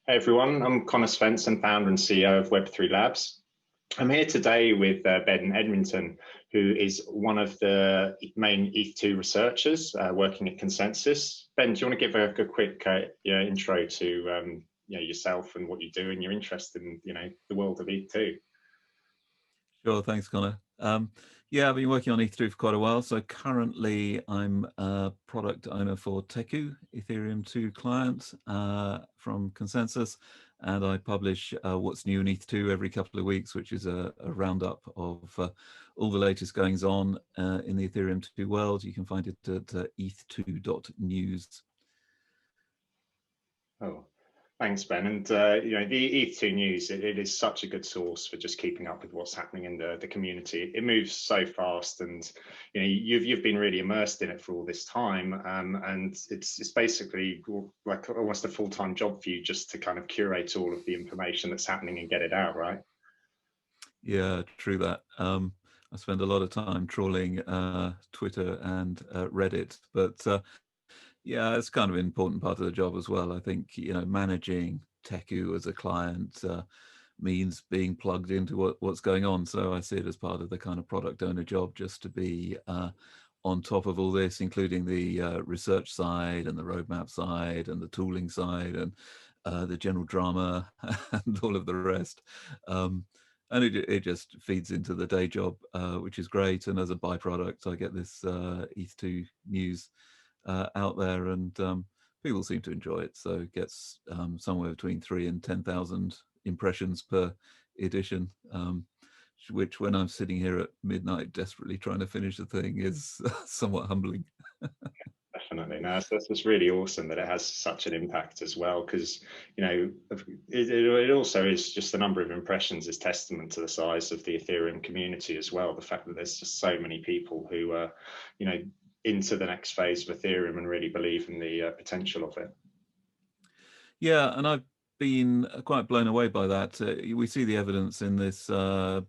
Hey everyone, I'm Conor Svensson, founder and CEO of Web3 Labs. I'm here today with Ben Edgington, who is one of the main Eth2 researchers working at ConsenSys. Ben, do you want to give a quick intro to yourself and what you do and your interest in the world of Eth2? Sure, thanks, Connor. Yeah, I've been working on Eth2 for quite a while. So currently I'm a product owner for Teku, Ethereum 2 client from ConsenSys. And I publish what's new in Eth2 every couple of weeks, which is a roundup of all the latest goings on in the Ethereum 2 world. You can find it at eth2.news. Oh, thanks, Ben. And the Eth2 news, it is such a good source for just keeping up with what's happening in the community. It moves so fast, and you've been really immersed in it for all this time, and it's basically like almost a full-time job for you just to kind of curate all of the information that's happening and get it out, right? Yeah, true that. I spend a lot of time trawling Twitter and Reddit, but yeah, it's kind of an important part of the job as well. I think, managing Teku as a client means being plugged into what's going on. So I see it as part of the kind of product owner job, just to be on top of all this, including the research side and the roadmap side and the tooling side and the general drama and all of the rest. And it just feeds into the day job, which is great. And as a byproduct, I get this ETH2 news out there, and people seem to enjoy it. So it gets somewhere between 3,000 and 10,000 impressions per edition, which when I'm sitting here at midnight desperately trying to finish the thing is somewhat humbling. Definitely. No, that's really awesome that it has such an impact as well, because it also is just the number of impressions is testament to the size of the Ethereum community as well. The fact that there's just so many people who are into the next phase of Ethereum and really believe in the potential of it. Yeah, and I've been quite blown away by that. We see the evidence in this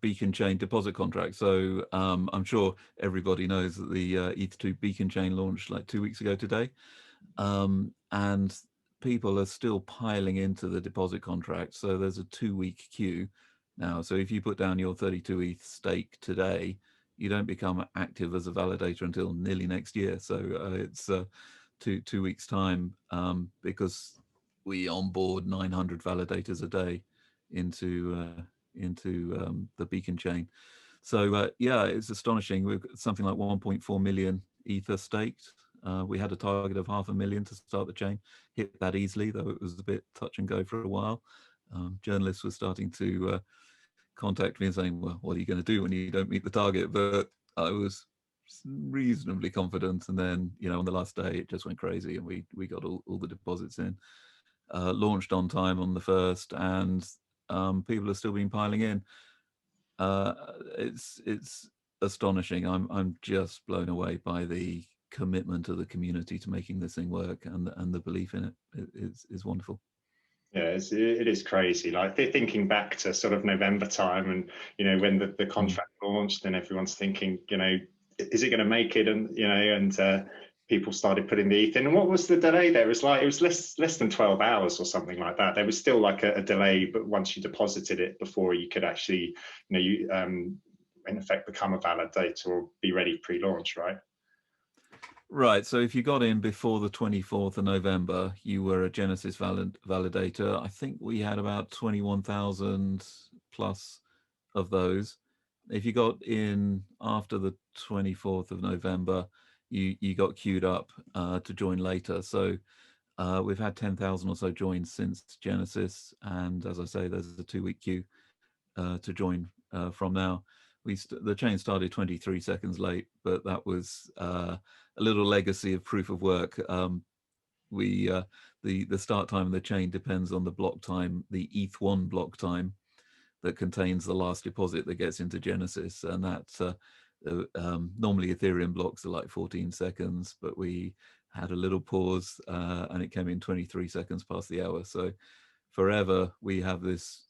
beacon chain deposit contract. So I'm sure everybody knows that the ETH2 beacon chain launched like 2 weeks ago today. And people are still piling into the deposit contract. So there's a 2-week queue now. So if you put down your 32 ETH stake today, you don't become active as a validator until nearly next year. So it's 2 weeks time, because we onboard 900 validators a day into the beacon chain. So yeah, it's astonishing. We've got something like 1.4 million ether staked. We had a target of 500,000 to start the chain, hit that easily, though it was a bit touch and go for a while. Journalists were starting to contact me and saying, well, what are you going to do when you don't meet the target? But I was reasonably confident. And then, on the last day, it just went crazy, and we got all the deposits in. Launched on time on the 1st, and people are still been piling in. It's astonishing. I'm just blown away by the commitment of the community to making this thing work, and the belief in it is wonderful. Yeah, it is crazy. Like thinking back to sort of November time, and when the contract launched, and everyone's thinking, is it going to make it? And people started putting the ETH in. And what was the delay there? It was less than 12 hours or something like that. There was still like a delay, but once you deposited it before you could actually, in effect become a validator or be ready pre-launch, right? Right. So if you got in before the 24th of November, you were a Genesis validator. I think we had about 21,000 plus of those. If you got in after the 24th of November, you got queued up to join later. So we've had 10,000 or so join since Genesis. And as I say, there's a 2-week queue to join from now. The chain started 23 seconds late, but that was a little legacy of proof of work. The start time of the chain depends on the block time, the ETH1 block time that contains the last deposit that gets into Genesis, and that's normally Ethereum blocks are like 14 seconds, but we had a little pause and it came in 23 seconds past the hour. So forever we have this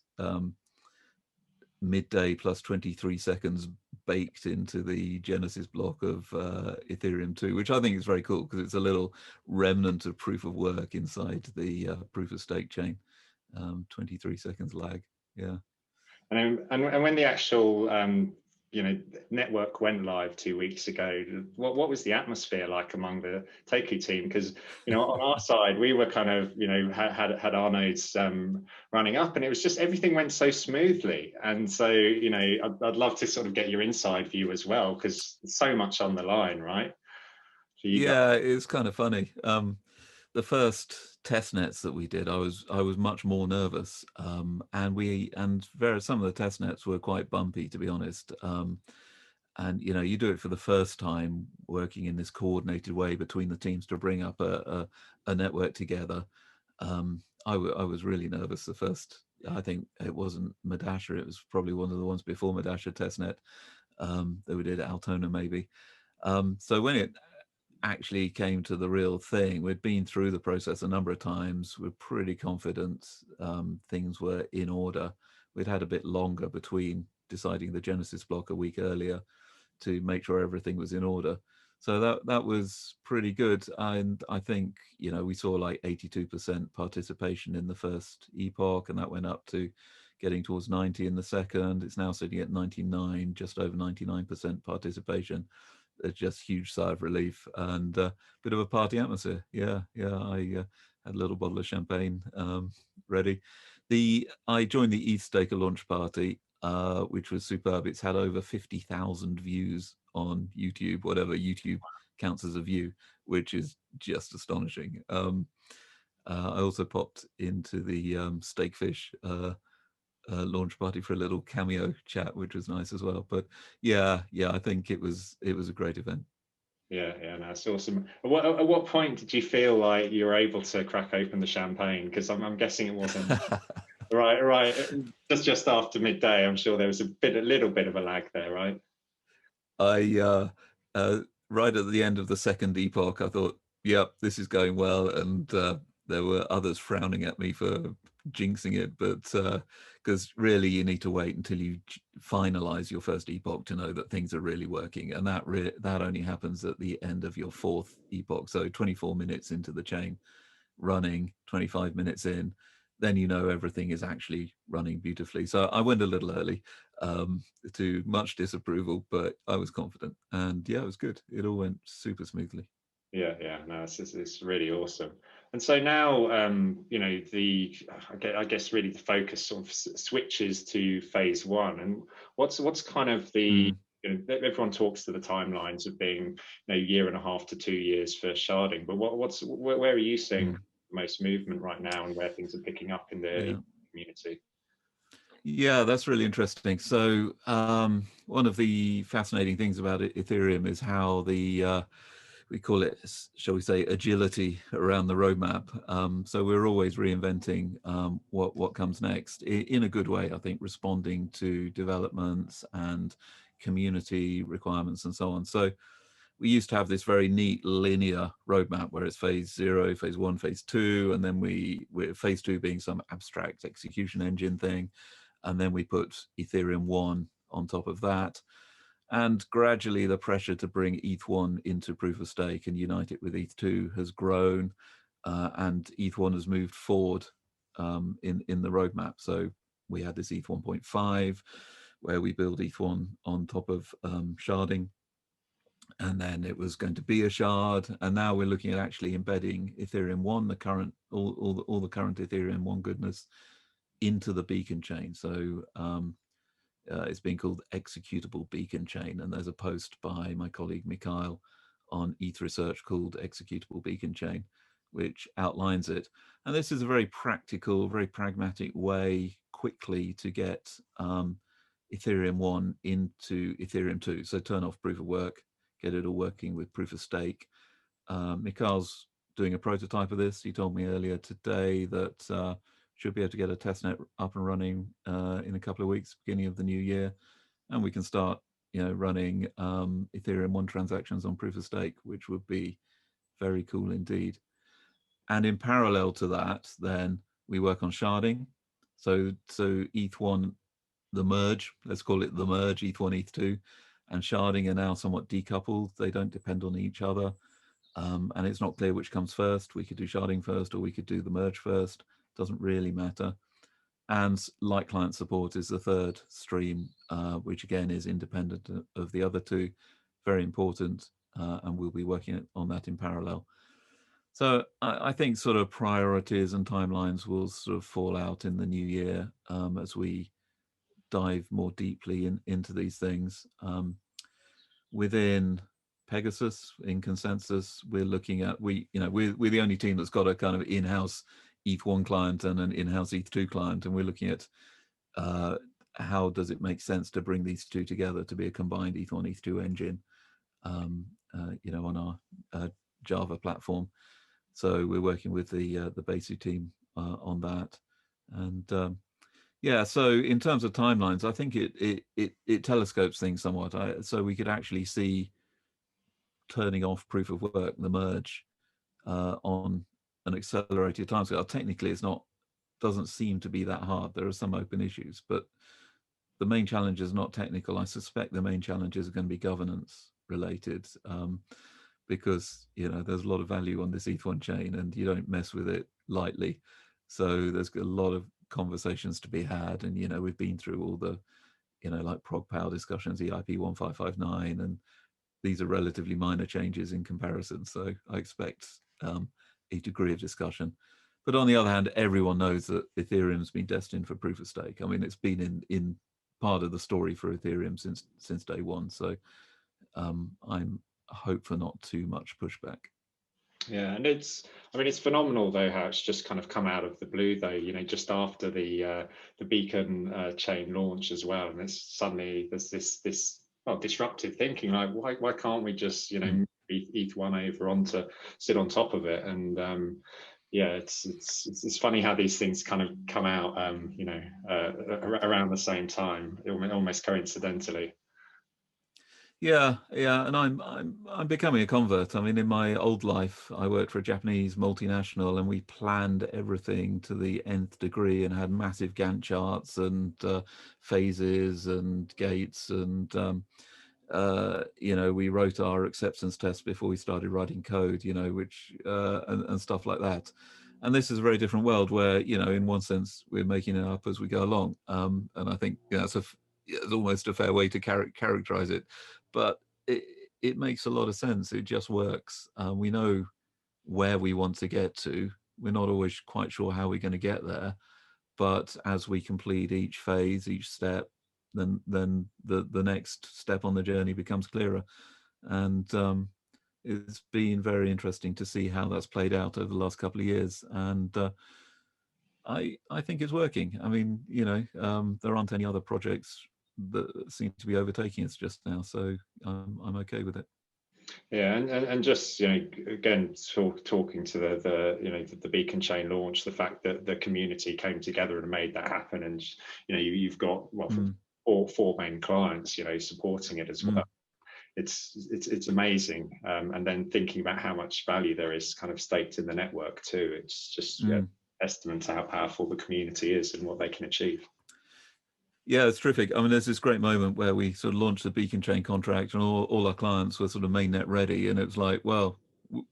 midday plus 23 seconds baked into the Genesis block of Ethereum 2, which I think is very cool because it's a little remnant of proof of work inside the proof of stake chain. 23 seconds lag. Yeah. And when the actual network went live 2 weeks ago, what was the atmosphere like among the Teku team? Because on our side we were kind of had our nodes running up, and it was just everything went so smoothly. And so I'd love to sort of get your inside view as well, because there's so much on the line, right? Yeah, it's kind of funny. The first test nets that we did, I was much more nervous, and some of the test nets were quite bumpy, to be honest. And you do it for the first time, working in this coordinated way between the teams to bring up a network together. I was really nervous the first. I think it wasn't Madasha; it was probably one of the ones before Madasha testnet that we did at Altona, maybe. So when it actually came to the real thing, we'd been through the process a number of times. We're pretty confident things were in order. We'd had a bit longer between deciding the Genesis block a week earlier to make sure everything was in order. So that was pretty good. And I think, we saw like 82% participation in the first epoch, and that went up to getting towards 90 in the second. It's now sitting at 99, just over 99% participation. It's just huge sigh of relief and a bit of a party atmosphere. Yeah. I had a little bottle of champagne ready. I joined the ETH launch party, which was superb. It's had over 50,000 views on YouTube, whatever YouTube counts as a view, which is just astonishing. I also popped into the Steakfish launch party for a little cameo chat, which was nice as well. But yeah, I think it was a great event. Yeah, no, that's awesome. At what point did you feel like you were able to crack open the champagne? Because I'm guessing it wasn't right. Just after midday. I'm sure there was a little bit of a lag there, right? I right at the end of the second epoch, I thought, yep, this is going well, and there were others frowning at me for jinxing it, but because really you need to wait until you finalize your first epoch to know that things are really working, and that only happens at the end of your fourth epoch. So 24 minutes into the chain running, 25 minutes in, then everything is actually running beautifully. So I went a little early, to much disapproval, but I was confident, and yeah, it was good. It all went super smoothly. Yeah, no, it's really awesome. And so now, I guess really the focus sort of switches to phase one. And what's kind of the everyone talks to the timelines of being year and a half to 2 years for sharding, but where are you seeing the most movement right now, and where things are picking up in the community? Yeah, that's really interesting. So one of the fascinating things about Ethereum is how we call it, shall we say, agility around the roadmap. So we're always reinventing what comes next in a good way, I think, responding to developments and community requirements and so on. So we used to have this very neat linear roadmap where it's phase 0, phase 1, phase 2, and then we're phase 2 being some abstract execution engine thing. And then we put Ethereum 1 on top of that. And gradually the pressure to bring ETH1 into proof of stake and unite it with ETH2 has grown, and ETH1 has moved forward in the roadmap. So we had this ETH 1.5 where we build ETH1 on top of sharding, and then it was going to be a shard, and now we're looking at actually embedding Ethereum 1, the current all the current Ethereum 1 goodness, into the beacon chain. So it's been called Executable Beacon Chain, and there's a post by my colleague Mikhail on ETH Research called Executable Beacon Chain, which outlines it. And this is a very practical, very pragmatic way quickly to get Ethereum 1 into Ethereum 2. So turn off proof of work, get it all working with proof of stake. Mikhail's doing a prototype of this. He told me earlier today that should be able to get a testnet up and running in a couple of weeks, beginning of the new year, and we can start, running Ethereum 1 transactions on proof of stake, which would be very cool indeed. And in parallel to that, then we work on sharding. So ETH1, the merge, let's call it the merge, ETH1, ETH2, and sharding are now somewhat decoupled. They don't depend on each other, and it's not clear which comes first. We could do sharding first, or we could do the merge first. Doesn't really matter. And light client support is the third stream, which again is independent of the other two, very important, and we'll be working on that in parallel. So I think sort of priorities and timelines will sort of fall out in the new year as we dive more deeply into these things. Within Pegasus, in ConsenSys, we're looking at, we're the only team that's got a kind of in-house ETH1 client and an in-house ETH2 client, and we're looking at how does it make sense to bring these two together to be a combined ETH1, ETH2 engine, on our Java platform. So we're working with the Besu team on that, and yeah. So in terms of timelines, I think it telescopes things somewhat. So we could actually see turning off proof of work, the merge, on an accelerated timescale. Technically, doesn't seem to be that hard. There are some open issues, but the main challenge is not technical. I suspect the main challenges are going to be governance related, because there's a lot of value on this ETH1 chain, and you don't mess with it lightly. So there's a lot of conversations to be had, and we've been through all the like prog power discussions, EIP 1559, and these are relatively minor changes in comparison. So I expect a degree of discussion. But on the other hand, everyone knows that Ethereum's been destined for proof of stake. I mean, it's been in part of the story for Ethereum since day one. So I'm hope for not too much pushback. Yeah, and it's phenomenal though how it's just kind of come out of the blue though, just after the Beacon chain launch as well, and it's suddenly there's this disruptive thinking, like why can't we just move ETH1 over onto sit on top of it, and yeah, it's funny how these things kind of come out around the same time, almost coincidentally. Yeah, and I'm becoming a convert. I mean, in my old life, I worked for a Japanese multinational, and we planned everything to the nth degree and had massive Gantt charts and phases and gates, and we wrote our acceptance tests before we started writing code, which and stuff like that. And this is a very different world where, in one sense, we're making it up as we go along. And I think it's almost a fair way to characterize it. But it makes a lot of sense. It just works. We know where we want to get to. We're not always quite sure how we're going to get there. But as we complete each phase, each step, then the next step on the journey becomes clearer. And it's been very interesting to see how that's played out over the last couple of years. And I think it's working. I mean, there aren't any other projects that seem to be overtaking us just now, so I'm okay with it. Yeah, and just again, talking to the Beacon chain launch, the fact that the community came together and made that happen, and you've got four main clients supporting it as well. It's amazing, and then thinking about how much value there is kind of staked in the network too. It's just testament to how powerful the community is and what they can achieve. Yeah, it's terrific. I mean, there's this great moment where we sort of launched the Beacon chain contract, and all our clients were sort of mainnet ready, and it was like, well,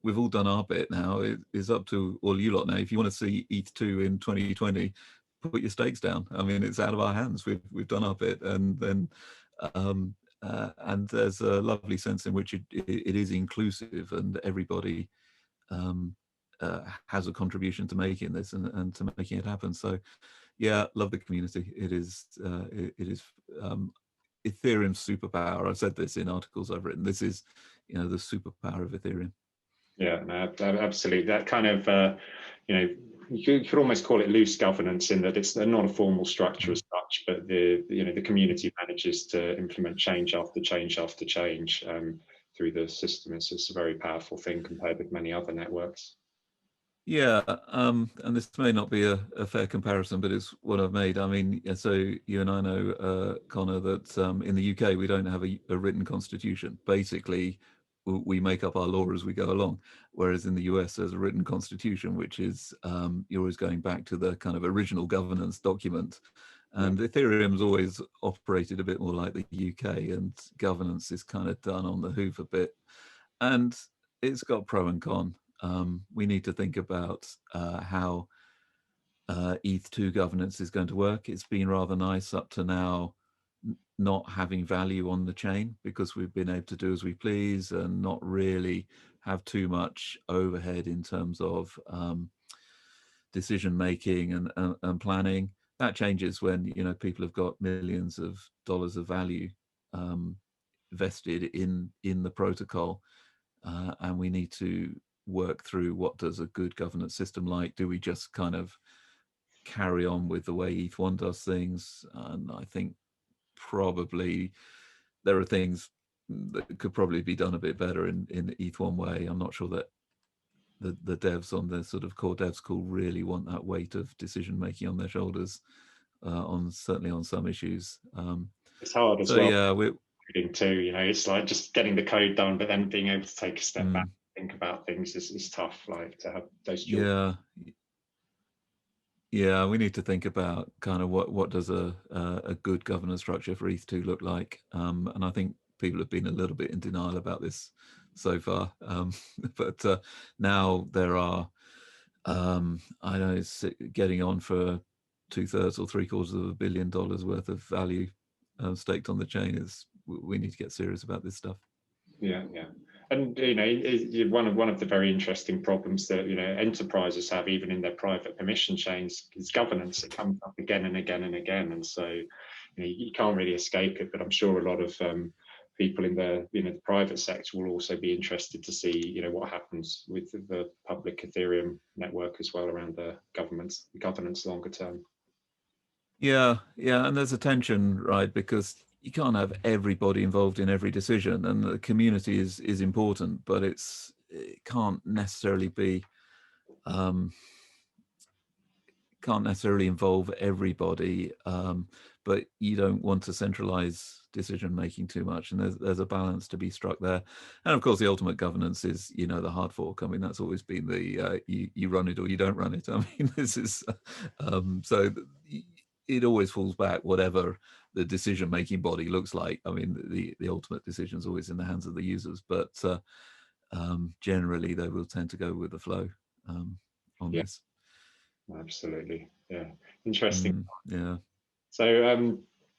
we've all done our bit now. It is up to all you lot now. If you want to see ETH2 in 2020, put your stakes down. I mean, it's out of our hands. We've done our bit, and then and there's a lovely sense in which it is inclusive, and everybody has a contribution to making this and to making it happen. So yeah, love the community. It is Ethereum's superpower. I've said this in articles I've written. This is the superpower of Ethereum. Yeah, no, absolutely. That kind of you could almost call it loose governance, in that it's not a formal structure as such, but the community manages to implement change after change after change through the system. It's a very powerful thing compared with many other networks. Yeah, and this may not be a fair comparison, but it's what I've made. I mean, so you and I know, Connor, that in the UK we don't have a written constitution. Basically, we make up our law as we go along, whereas in the US there's a written constitution, which is you're always going back to the kind of original governance document. And Ethereum's always operated a bit more like the UK, and governance is kind of done on the hoof a bit. And it's got pro and con. We need to think about how ETH2 governance is going to work. It's been rather nice up to now, not having value on the chain, because we've been able to do as we please and not really have too much overhead in terms of decision making and planning. That changes when, you know, people have got millions of dollars of value vested in the protocol, and we need to work through what does a good governance system like. Do we just kind of carry on with the way ETH1 does things? And I think probably there are things that could probably be done a bit better in the ETH1 way. I'm not sure that the devs on the sort of core devs call really want that weight of decision making on their shoulders, certainly on some issues. It's hard as so well. Yeah, we're too, you know, it's like just getting the code done, but then being able to take a step back, think about things is tough. Like to have those jobs. Yeah, we need to think about kind of what does a good governance structure for ETH2 look like, and I think people have been a little bit in denial about this so far, but now there are, I know it's getting on for 2/3 or 3/4 of $1 billion worth of value staked on the chain. We need to get serious about this stuff. Yeah, yeah. And you know, one of the very interesting problems that, you know, enterprises have, even in their private permission chains, is governance. It comes up again and again and again, and so, you know, you can't really escape it. But I'm sure a lot of people in the, you know, the private sector will also be interested to see, you know, what happens with the public Ethereum network as well around the governance longer term. Yeah, and there's a tension, right? Because you can't have everybody involved in every decision, and the community is important, but it can't necessarily be, can't necessarily involve everybody, but you don't want to centralize decision making too much, and there's a balance to be struck there. And of course the ultimate governance is, you know, the hard fork. I mean, that's always been the you run it or you don't run it. I mean, this is so it always falls back, whatever the decision making body looks like. I mean, the ultimate decision is always in the hands of the users, but generally they will tend to go with the flow on this. Absolutely. Yeah, interesting. Yeah. So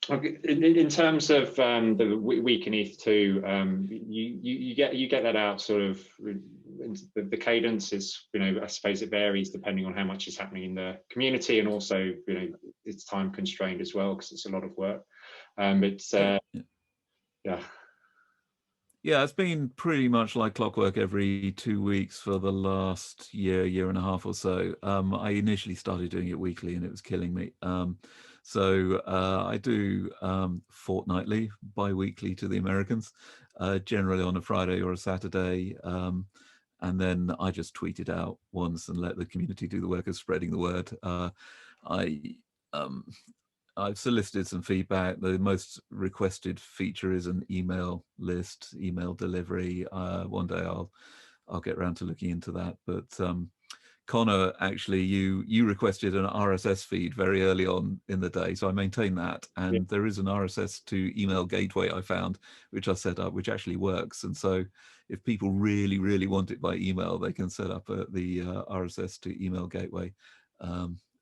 in terms of the week in ETH2, you get that out sort of, the cadence is, you know, I suppose it varies depending on how much is happening in the community, and also, you know, it's time constrained as well because it's a lot of work. Yeah, it's been pretty much like clockwork every 2 weeks for the last year and a half or so. I initially started doing it weekly and it was killing me. So I do fortnightly, bi-weekly to the Americans, generally on a Friday or a Saturday. And then I just tweet it out once and let the community do the work of spreading the word. I've solicited some feedback. The most requested feature is an email list, email delivery. One day I'll get around to looking into that. But Conor, actually, you requested an RSS feed very early on in the day, so I maintain that. And there is an RSS to email gateway I found, which I set up, which actually works. And so if people really, really want it by email, they can set up the RSS to email gateway.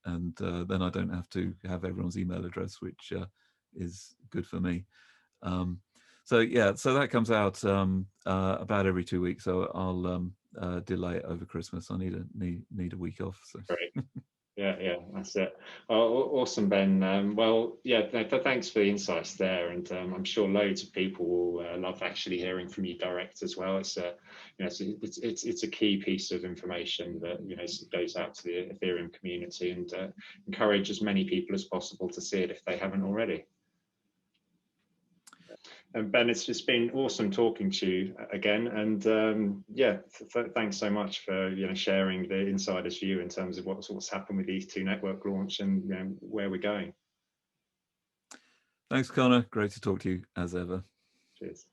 And then I don't have to have everyone's email address, which is good for me. So yeah, so that comes out about every 2 weeks. So I'll delay it over Christmas. I need a week off. So. Great. Yeah, that's it. Awesome, Ben. Well, yeah, thanks for the insights there, and I'm sure loads of people will love actually hearing from you direct as well. It's you know, it's a key piece of information that, you know, goes out to the Ethereum community, and encourage as many people as possible to see it if they haven't already. And Ben, it's just been awesome talking to you again, and yeah, thanks so much for, you know, sharing the insider's view in terms of what's happened with ETH2 network launch and, you know, where we're going. Thanks, Conor. Great to talk to you as ever. Cheers.